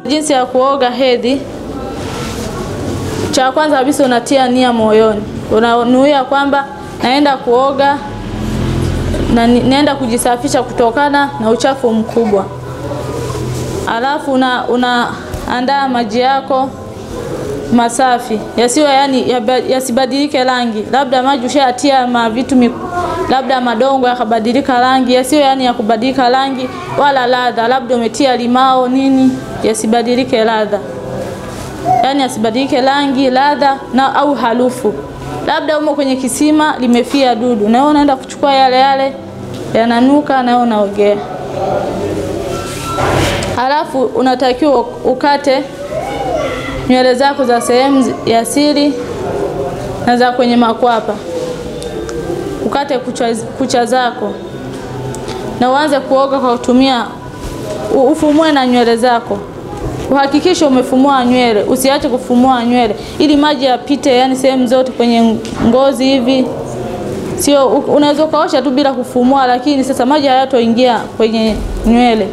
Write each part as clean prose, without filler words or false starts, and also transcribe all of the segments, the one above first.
Jinsi ya kuoga hedhi. Cha kwanza kabisa unatia nia moyoni. Unanuia kwamba naenda kuoga na naenda kujisafisha kutokana na uchafu mkubwa. Alafu unaandaa maji yako masafi. Yasiwe yasibadilike rangi. Labda maji ushatia vitu labda madongo yakabadilika rangi. Yasiwe ya kubadilika rangi wala ladha. Labda umetia limao nini, yasibadilike ladha. Yasibadilike rangi, ladha na au harufu. Labda umo kwenye kisima limefia dudu, na unaenda kuchukua yale yananuka na unaogea. Alafu unatakiwa ukate nywele zako za sehemu ya siri na za kwenye makwapa. Ukate kucha zako. Na uanze kuoga kwa kutumia ufumue na nywele zako. Uhakikishe umefumua nywele, usiache kufumua nywele ili maji yapite sehemu zote kwenye ngozi hivi. Sio unaweza kaosha tu bila kufumua, lakini sasa maji hayatoingia kwenye nywele.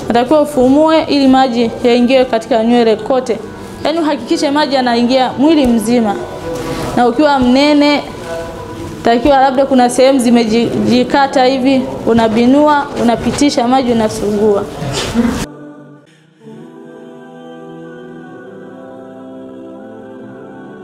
Unatakiwa ufumue ili maji yaingie katika nywele kote. Uhakikishe maji yanaingia mwili mzima. Na ukiwa mnene takiwa labda kuna sehemu zimejikata hivi, unabinua, unapitisha maji, unasugua.